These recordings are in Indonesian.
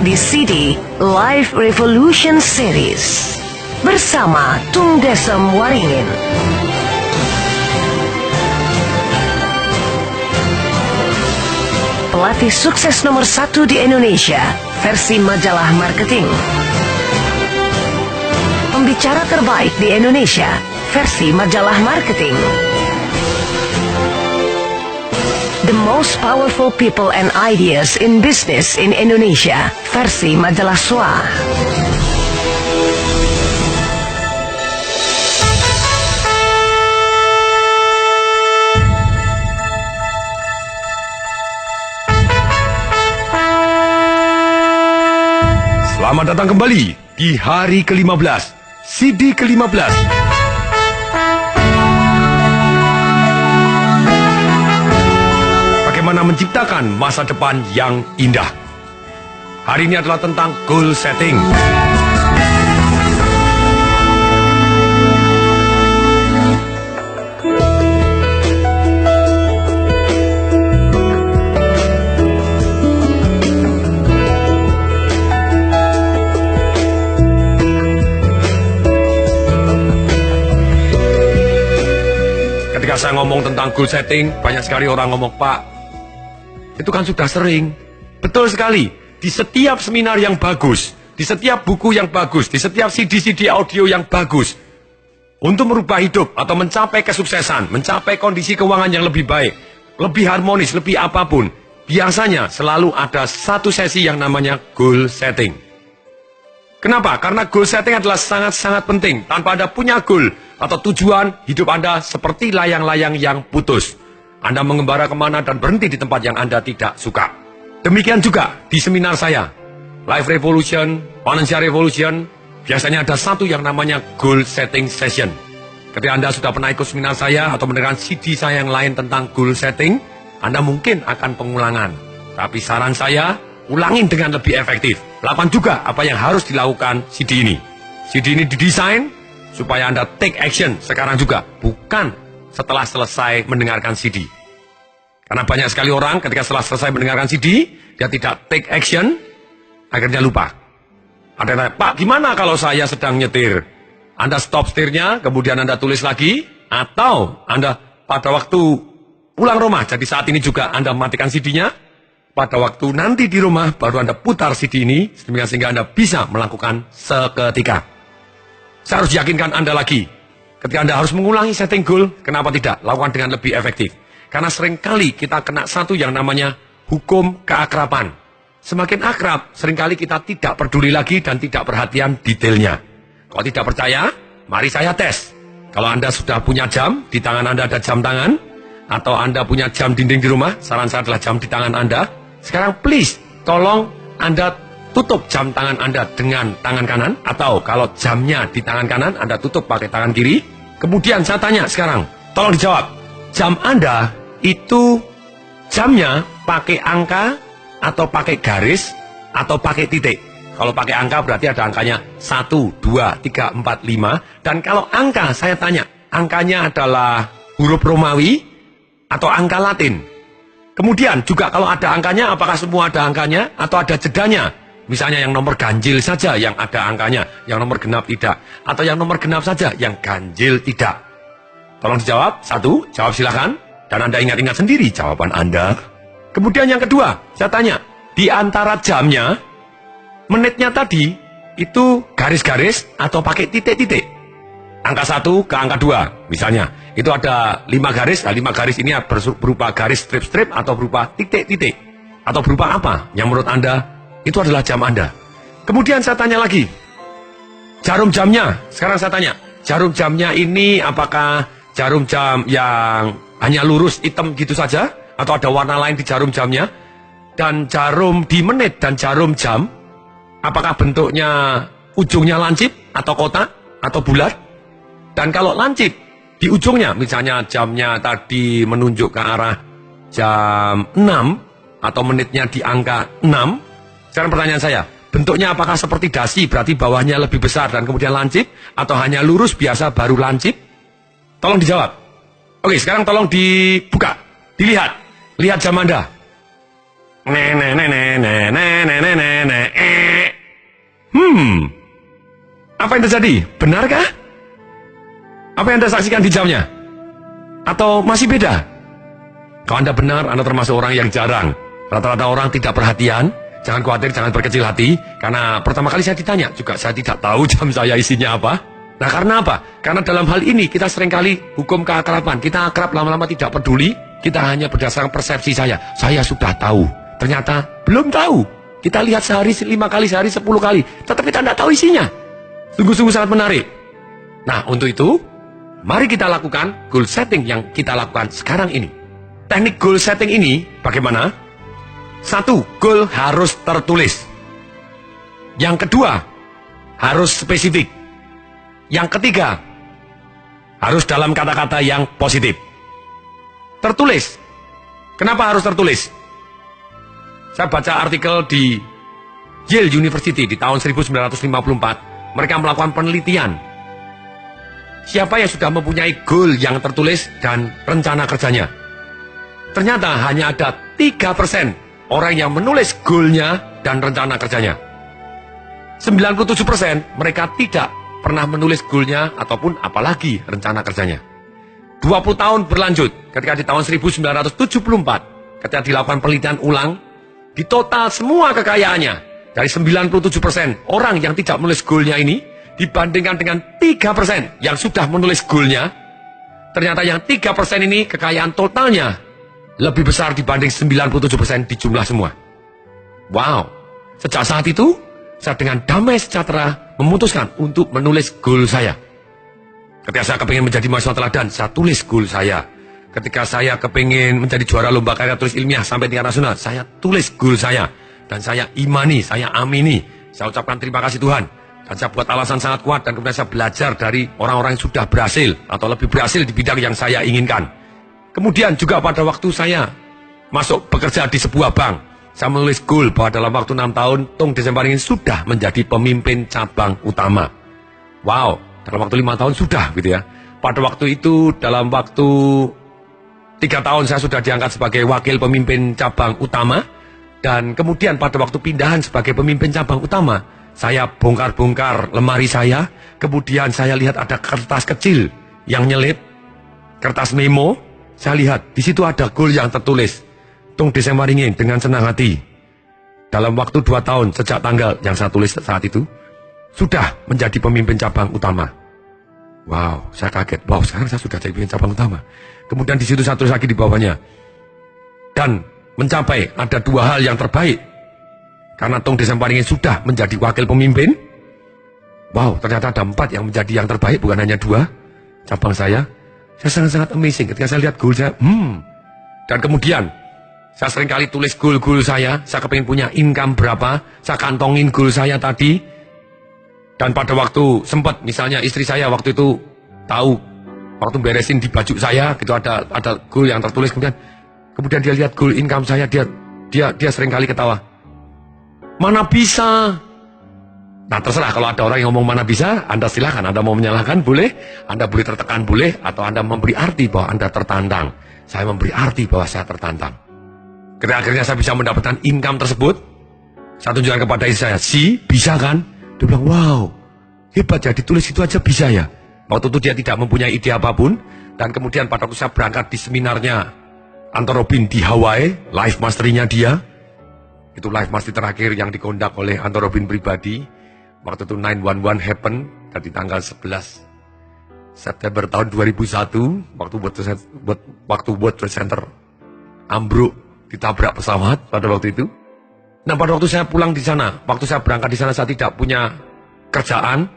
di CD Live Revolution Series bersama Tung Desem Waringin. Pelatih sukses nomor 1 di Indonesia versi majalah marketing. Pembicara terbaik di Indonesia versi majalah marketing. The most powerful people and ideas in business in Indonesia versi majalah SWA. Selamat datang kembali di hari ke-15, CD ke-15. Bagaimana menciptakan masa depan yang indah. Hari ini adalah tentang goal setting. Ketika saya ngomong tentang goal setting, banyak sekali orang ngomong, "Pak, itu kan sudah sering." Betul sekali. Di setiap seminar yang bagus, di setiap buku yang bagus, di setiap CD-CD audio yang bagus, untuk merubah hidup atau mencapai kesuksesan, mencapai kondisi keuangan yang lebih baik, lebih harmonis, lebih apapun, biasanya selalu ada satu sesi yang namanya goal setting. Kenapa? Karena goal setting adalah sangat-sangat penting. Tanpa Anda punya goal atau tujuan, hidup Anda seperti layang-layang yang putus. Anda mengembara kemana dan berhenti di tempat yang Anda tidak suka. Demikian juga di seminar saya, Life Revolution, Financial Revolution, biasanya ada satu yang namanya goal setting session. Ketika Anda sudah pernah ikut seminar saya atau mendengarkan CD saya yang lain tentang goal setting, Anda mungkin akan pengulangan. Tapi saran saya, ulangin dengan lebih efektif. Lakukan juga apa yang harus dilakukan CD ini. CD ini didesain supaya Anda take action sekarang juga, bukan setelah selesai mendengarkan CD. Karena banyak sekali orang ketika setelah selesai mendengarkan CD, dia tidak take action, akhirnya lupa. Ada yang tanya, "Pak, gimana kalau saya sedang nyetir?" Anda stop setirnya, kemudian Anda tulis lagi, atau Anda pada waktu pulang rumah, jadi saat ini juga Anda matikan CD-nya, pada waktu nanti di rumah baru Anda putar CD ini, sehingga Anda bisa melakukan seketika. Saya harus yakinkan Anda lagi, ketika Anda harus mengulangi setting goal, kenapa tidak? Lakukan dengan lebih efektif. Karena seringkali kita kena satu yang namanya hukum keakraban. Semakin akrab, seringkali kita tidak peduli lagi dan tidak perhatian detailnya. Kalau tidak percaya, mari saya tes. Kalau Anda sudah punya jam, di tangan Anda ada jam tangan, atau Anda punya jam dinding di rumah, saran saya adalah jam di tangan Anda. Sekarang please, tolong Anda tutup jam tangan Anda dengan tangan kanan, atau kalau jamnya di tangan kanan, Anda tutup pakai tangan kiri. Kemudian saya tanya sekarang, tolong dijawab, jam Anda itu jamnya pakai angka, atau pakai garis, atau pakai titik? Kalau pakai angka berarti ada angkanya 1, 2, 3, 4, 5. Dan kalau angka, saya tanya, angkanya adalah huruf Romawi atau angka Latin? Kemudian juga kalau ada angkanya, apakah semua ada angkanya atau ada jedanya? Misalnya yang nomor ganjil saja yang ada angkanya, yang nomor genap tidak. Atau yang nomor genap saja yang ganjil tidak. Tolong dijawab. 1, jawab silakan. Dan Anda ingat-ingat sendiri jawaban Anda. Kemudian yang kedua, saya tanya, di antara jamnya, menitnya tadi, itu garis-garis atau pakai titik-titik? Angka 1 ke angka 2, misalnya. Itu ada 5 garis, nah 5 garis ini berupa garis strip-strip atau berupa titik-titik. Atau berupa apa yang menurut Anda, itu adalah jam Anda. Kemudian saya tanya lagi, jarum jamnya, sekarang saya tanya, jarum jamnya ini apakah jarum jam yang hanya lurus hitam gitu saja? Atau ada warna lain di jarum jamnya? Dan jarum di menit dan jarum jam, apakah bentuknya ujungnya lancip atau kotak atau bulat? Dan kalau lancip di ujungnya, misalnya jamnya tadi menunjuk ke arah jam 6 atau menitnya di angka 6, sekarang pertanyaan saya, bentuknya apakah seperti dasi, berarti bawahnya lebih besar dan kemudian lancip, atau hanya lurus biasa baru lancip? Tolong dijawab. Oke, sekarang tolong dibuka, dilihat, lihat jam Anda. Apa yang terjadi? Benarkah? Apa yang Anda saksikan di jamnya? Atau masih beda? Kalau Anda benar, Anda termasuk orang yang jarang. Rata-rata orang tidak perhatian. Jangan khawatir, jangan berkecil hati. Karena pertama kali saya ditanya, juga saya tidak tahu jam saya isinya apa. Nah, karena apa? Karena dalam hal ini kita seringkali hukum keakraban. Kita akrab lama-lama tidak peduli. Kita hanya berdasarkan persepsi saya. Saya sudah tahu. Ternyata belum tahu. Kita lihat sehari 5 kali, sehari 10 kali. Tetapi kita tidak tahu isinya. Sungguh-sungguh sangat menarik. Nah, untuk itu, mari kita lakukan goal setting yang kita lakukan sekarang ini. Teknik goal setting ini bagaimana? 1. Goal harus tertulis. Yang kedua, harus spesifik. Yang ketiga, harus dalam kata-kata yang positif. Tertulis. Kenapa harus tertulis? Saya baca artikel di Yale University di tahun 1954. Mereka melakukan penelitian. Siapa yang sudah mempunyai goal yang tertulis dan rencana kerjanya? Ternyata hanya ada 3% orang yang menulis goalnya dan rencana kerjanya. 97% mereka tidak pernah menulis goalnya ataupun apalagi rencana kerjanya. 20 tahun berlanjut, ketika di tahun 1974, ketika dilakukan penelitian ulang, di total semua kekayaannya, dari 97% orang yang tidak menulis goalnya ini, dibandingkan dengan 3% yang sudah menulis goalnya, ternyata yang 3% ini kekayaan totalnya lebih besar dibanding 97% di jumlah semua. Wow, sejak saat itu, saya dengan damai sejahtera memutuskan untuk menulis goal saya. Ketika saya kepingin menjadi mahasiswa teladan, saya tulis goal saya. Ketika saya kepingin menjadi juara lomba karya tulis ilmiah sampai tingkat nasional, saya tulis goal saya. Dan saya imani, saya amini. Saya ucapkan terima kasih Tuhan. Dan saya buat alasan sangat kuat dan kemudian saya belajar dari orang-orang yang sudah berhasil atau lebih berhasil di bidang yang saya inginkan. Kemudian juga pada waktu saya masuk bekerja di sebuah bank, saya menulis goal bahwa dalam waktu 6 tahun, Tung Desembaringin sudah menjadi pemimpin cabang utama. Wow, dalam waktu 5 tahun sudah gitu ya. Pada waktu itu, dalam waktu 3 tahun saya sudah diangkat sebagai wakil pemimpin cabang utama. Dan kemudian pada waktu pindahan sebagai pemimpin cabang utama, saya bongkar-bongkar lemari saya. Kemudian saya lihat ada kertas kecil yang nyelip, kertas memo. Saya lihat, di situ ada goal yang tertulis. Tung Desembaringin dengan senang hati. Dalam waktu 2 tahun sejak tanggal yang saya tulis saat itu, sudah menjadi pemimpin cabang utama. Wow, saya kaget. Wow, sekarang saya sudah jadi pemimpin cabang utama. Kemudian di situ saya tulis lagi di bawahnya. Dan mencapai ada 2 hal yang terbaik. Karena Tung Desembaringin sudah menjadi wakil pemimpin. Wow, ternyata ada 4 yang menjadi yang terbaik, bukan hanya 2 cabang saya. Saya sangat-sangat amazing ketika saya lihat goal saya. Dan kemudian, saya seringkali tulis goal-goal saya kepingin punya income berapa, saya kantongin goal saya tadi. Dan pada waktu sempat, misalnya istri saya waktu itu tahu, waktu beresin di baju saya, gitu ada goal yang tertulis, kemudian dia lihat goal income saya, dia seringkali ketawa. Mana bisa? Nah terserah, kalau ada orang yang ngomong mana bisa, Anda silahkan, Anda mau menyalahkan boleh, Anda boleh tertekan boleh, atau Anda memberi arti bahwa Anda tertantang. Saya memberi arti bahwa saya tertantang. Ketika akhirnya saya bisa mendapatkan income tersebut, saya tunjukkan kepada istri saya, bisa kan? Dia bilang, wow, hebat ya, ditulis itu aja bisa ya. Waktu itu dia tidak mempunyai ide apapun, dan kemudian pada waktu saya berangkat di seminarnya Anthony Robbins di Hawaii, life mastery-nya dia, itu life mastery terakhir yang dikondak oleh Anthony Robbins pribadi. Waktu itu 911 happen dari tanggal 11 September tahun 2001, waktu World Trade Center ambruk, ditabrak pesawat pada waktu itu. Nah pada waktu saya pulang di sana, waktu saya berangkat di sana, saya tidak punya kerjaan,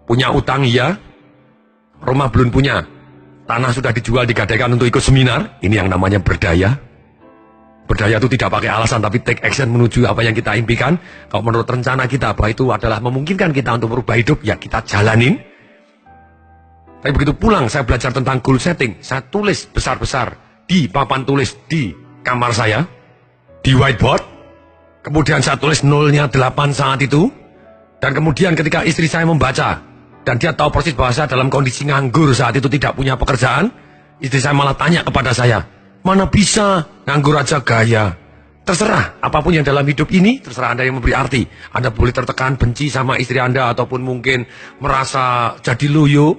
punya utang iya, rumah belum punya, tanah sudah dijual, digadaikan untuk ikut seminar. Ini yang namanya berdaya. Berdaya itu tidak pakai alasan, tapi take action menuju apa yang kita impikan. Kalau menurut rencana kita, bahwa itu adalah memungkinkan kita untuk merubah hidup, ya kita jalanin. Tapi begitu pulang, saya belajar tentang goal setting. Saya tulis besar-besar di papan tulis di kamar saya, di whiteboard. Kemudian saya tulis 0-nya 8 saat itu. Dan kemudian ketika istri saya membaca, dan dia tahu persis bahwa saya dalam kondisi nganggur saat itu, tidak punya pekerjaan, istri saya malah tanya kepada saya, mana bisa, nganggur aja gaya. Terserah, apapun yang dalam hidup ini, terserah Anda yang memberi arti. Anda boleh tertekan, benci sama istri Anda, ataupun mungkin merasa jadi loyo,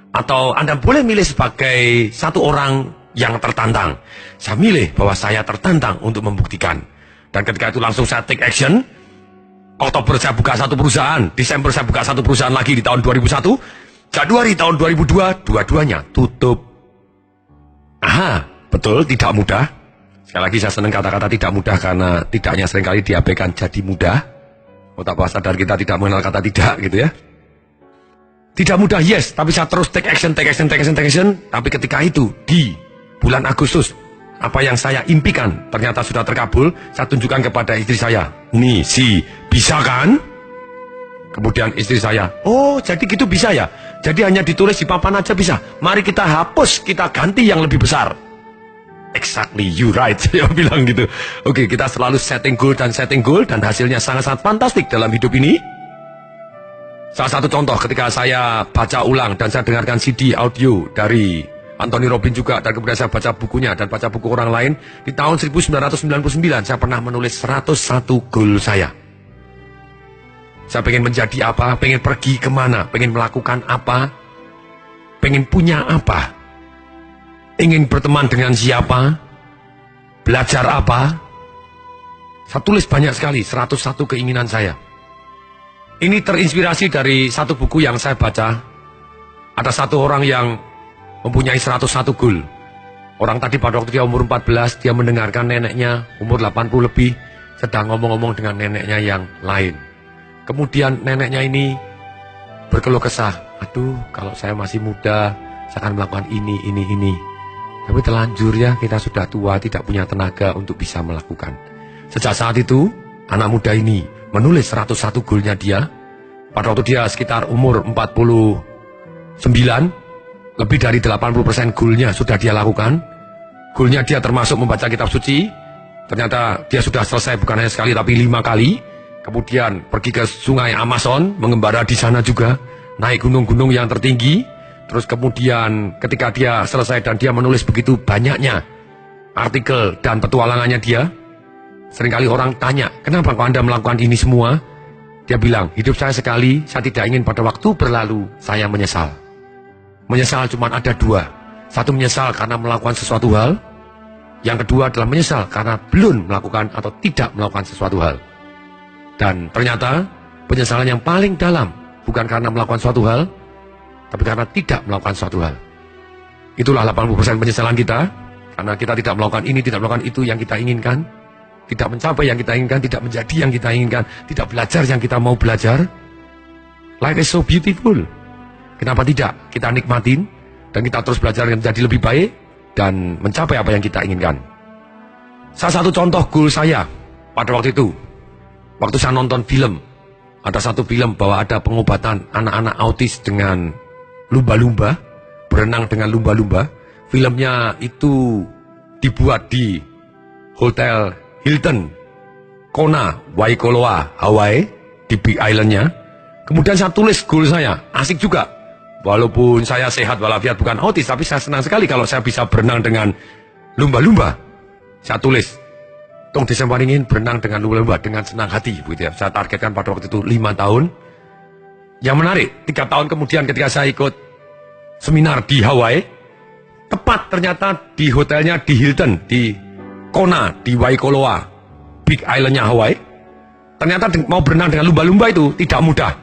atau Anda boleh milih sebagai satu orang yang tertantang. Saya milih bahwa saya tertantang untuk membuktikan. Dan ketika itu langsung saya take action. Oktober saya buka satu perusahaan, Desember saya buka satu perusahaan lagi di tahun 2001, Januari tahun 2002, dua-duanya tutup. Aha, betul, tidak mudah. Sekali lagi saya senang kata-kata tidak mudah karena tidaknya seringkali diabaikan jadi mudah. Betapa sadar kita tidak mengenal kata tidak gitu ya. Tidak mudah, yes, tapi saya terus take action. Tapi ketika itu di bulan Agustus, apa yang saya impikan ternyata sudah terkabul. Saya tunjukkan kepada istri saya, nih si bisa kan? Kemudian istri saya, oh jadi gitu bisa ya? Jadi hanya ditulis di papan aja bisa. Mari kita hapus, kita ganti yang lebih besar. Exactly, you right. Saya bilang gitu. Oke, kita selalu setting goal dan hasilnya sangat-sangat fantastik dalam hidup ini. Salah satu contoh ketika saya baca ulang dan saya dengarkan CD audio dari Anthony Robbins juga, dan kemudian saya baca bukunya dan baca buku orang lain. Di tahun 1999 saya pernah menulis 101 goal saya. Saya pengen menjadi apa, pengen pergi kemana, pengen melakukan apa, pengen punya apa, ingin berteman dengan siapa, belajar apa. Saya tulis banyak sekali, 101 keinginan saya. Ini terinspirasi dari satu buku yang saya baca. Ada satu orang yang mempunyai 101 goal. Orang tadi pada waktu dia umur 14, dia mendengarkan neneknya umur 80 lebih sedang ngomong-ngomong dengan neneknya yang lain. Kemudian neneknya ini berkeluh kesah, aduh kalau saya masih muda, saya akan melakukan ini. Tapi terlanjur ya, kita sudah tua, tidak punya tenaga untuk bisa melakukan. Sejak saat itu, anak muda ini menulis 101 goalnya dia. Pada waktu dia sekitar umur 49, lebih dari 80% goalnya sudah dia lakukan. Goalnya dia termasuk membaca kitab suci. Ternyata dia sudah selesai bukan hanya sekali tapi 5 kali. Kemudian pergi ke sungai Amazon, mengembara di sana juga, naik gunung-gunung yang tertinggi. Terus kemudian ketika dia selesai dan dia menulis begitu banyaknya artikel dan petualangannya dia, seringkali orang tanya, kenapa kok Anda melakukan ini semua? Dia bilang, hidup saya sekali, saya tidak ingin pada waktu berlalu, saya menyesal. Menyesal cuma ada 2. Satu menyesal karena melakukan sesuatu hal. Yang kedua adalah menyesal karena belum melakukan atau tidak melakukan sesuatu hal. Dan ternyata penyesalan yang paling dalam bukan karena melakukan suatu hal, tapi karena tidak melakukan suatu hal. Itulah 80% penyesalan kita, karena kita tidak melakukan ini, tidak melakukan itu yang kita inginkan, tidak mencapai yang kita inginkan, tidak menjadi yang kita inginkan, tidak belajar yang kita mau belajar. Life is so beautiful. Kenapa tidak? Kita nikmatin dan kita terus belajar menjadi lebih baik dan mencapai apa yang kita inginkan. Salah satu contoh goal saya pada waktu itu, waktu saya nonton film, ada satu film bahwa ada pengobatan anak-anak autis dengan lumba-lumba, berenang dengan lumba-lumba. Filmnya itu dibuat di Hotel Hilton, Kona, Waikoloa, Hawaii, di Big Island-nya. Kemudian saya tulis goal saya, asik juga. Walaupun saya sehat walafiat bukan autis, tapi saya senang sekali kalau saya bisa berenang dengan lumba-lumba. Saya tulis, Tong Desember ingin berenang dengan lumba-lumba dengan senang hati, begitu ya. Saya targetkan pada waktu itu 5 tahun. Yang menarik, 3 tahun kemudian ketika saya ikut seminar di Hawaii, tepat ternyata di hotelnya di Hilton, di Kona, di Waikoloa, Big Island-nya Hawaii. Ternyata mau berenang dengan lumba-lumba itu tidak mudah.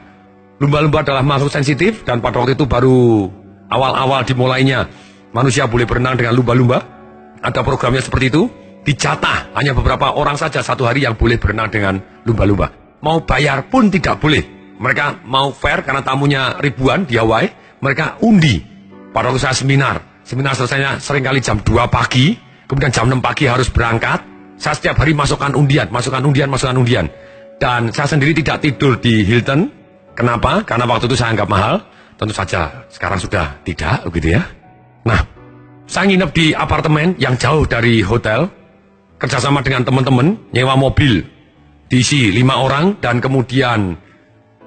Lumba-lumba adalah makhluk sensitif dan pada waktu itu baru awal-awal dimulainya manusia boleh berenang dengan lumba-lumba. Ada programnya seperti itu. Dijatah hanya beberapa orang saja satu hari yang boleh berenang dengan lumba-lumba. Mau bayar pun tidak boleh. Mereka mau fair karena tamunya ribuan di Hawaii. Mereka undi. Pada waktu saya seminar selesainya seringkali jam 2 pagi. Kemudian jam 6 pagi harus berangkat. Saya setiap hari masukkan undian. Dan saya sendiri tidak tidur di Hilton. Kenapa? Karena waktu itu saya anggap mahal. Tentu saja sekarang sudah tidak begitu ya. Nah, saya nginep di apartemen yang jauh dari hotel. Kerjasama dengan teman-teman, nyewa mobil diisi 5 orang dan kemudian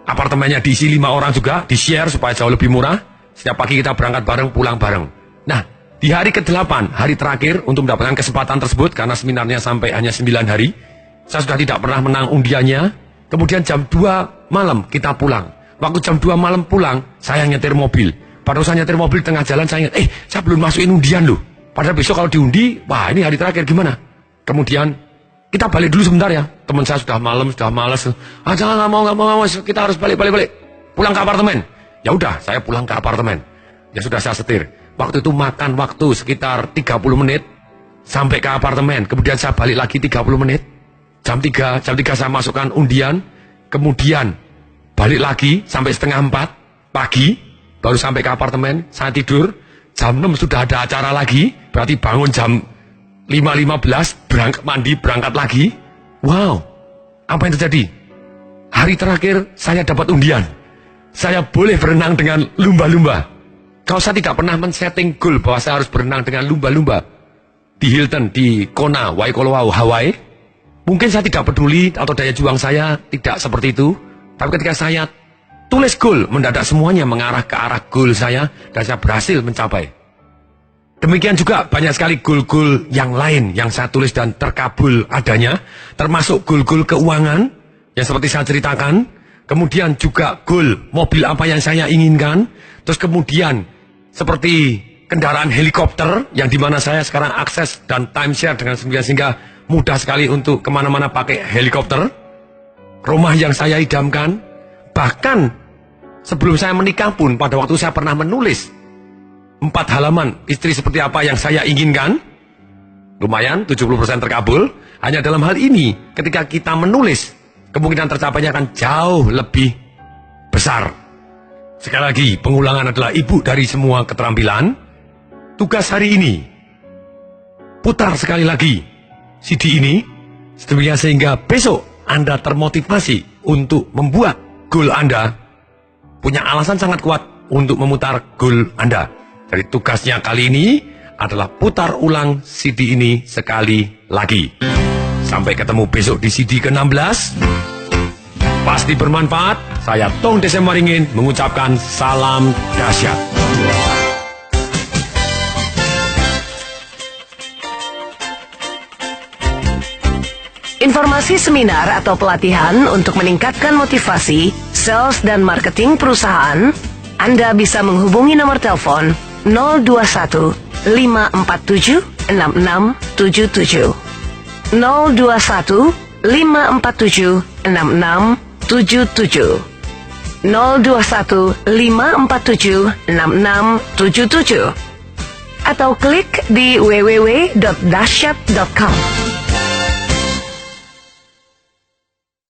apartemennya diisi 5 orang juga, di-share supaya jauh lebih murah. Setiap pagi kita berangkat bareng, pulang bareng. Nah, Di hari ke-8, hari terakhir untuk mendapatkan kesempatan tersebut, karena seminarnya sampai hanya 9 hari, saya sudah tidak pernah menang undiannya. Kemudian jam 2 malam kita pulang. Waktu jam 2 malam pulang, saya nyetir mobil. Pada saya nyetir mobil tengah jalan, saya ingat, saya belum masukin undian loh. Padahal besok kalau diundi, wah ini hari terakhir gimana? Kemudian, kita balik dulu sebentar ya. Teman saya sudah malam, sudah malas. Jangan, nggak mau, kita harus balik. Pulang ke apartemen. Ya udah, saya pulang ke apartemen. Ya sudah saya setir. Waktu itu makan waktu sekitar 30 menit sampai ke apartemen. Kemudian saya balik lagi 30 menit. Jam 3 saya masukkan undian. Kemudian balik lagi sampai setengah 4 pagi. Baru sampai ke apartemen. Saya tidur. Jam 6 sudah ada acara lagi. Berarti bangun jam 5.15 berangkat lagi. Wow, apa yang terjadi? Hari terakhir saya dapat undian. Saya boleh berenang dengan lumba-lumba. Kalau saya tidak pernah men-setting goal bahwa saya harus berenang dengan lumba-lumba di Hilton, di Kona, Waikoloa, Hawaii, mungkin saya tidak peduli atau daya juang saya tidak seperti itu. Tapi ketika saya tulis goal, mendadak semuanya mengarah ke arah goal saya dan saya berhasil mencapai. Demikian juga banyak sekali goal-goal yang lain yang saya tulis dan terkabul adanya, termasuk goal-goal keuangan yang seperti saya ceritakan, kemudian juga goal mobil apa yang saya inginkan, terus kemudian seperti kendaraan helikopter yang dimana saya sekarang akses dan timeshare dengan sehingga mudah sekali untuk kemana-mana pakai helikopter, rumah yang saya idamkan, bahkan sebelum saya menikah pun pada waktu saya pernah menulis 4 halaman istri seperti apa yang saya inginkan. Lumayan 70% terkabul. Hanya dalam hal ini ketika kita menulis, kemungkinan tercapainya akan jauh lebih besar. Sekali lagi, pengulangan adalah ibu dari semua keterampilan. Tugas hari ini, putar sekali lagi CD ini sedemikian sehingga besok Anda termotivasi untuk membuat goal Anda, punya alasan sangat kuat untuk memutar goal Anda. Jadi tugasnya kali ini adalah putar ulang CD ini sekali lagi. Sampai ketemu besok di CD ke-16. Pasti bermanfaat. Saya Tong Desem Waringin mengucapkan salam dahsyat. Informasi seminar atau pelatihan untuk meningkatkan motivasi, sales dan marketing perusahaan, Anda bisa menghubungi nomor telepon 021 547 6677. 021 547 6677. 021 547 6677. Atau klik di www.dahsyat.com.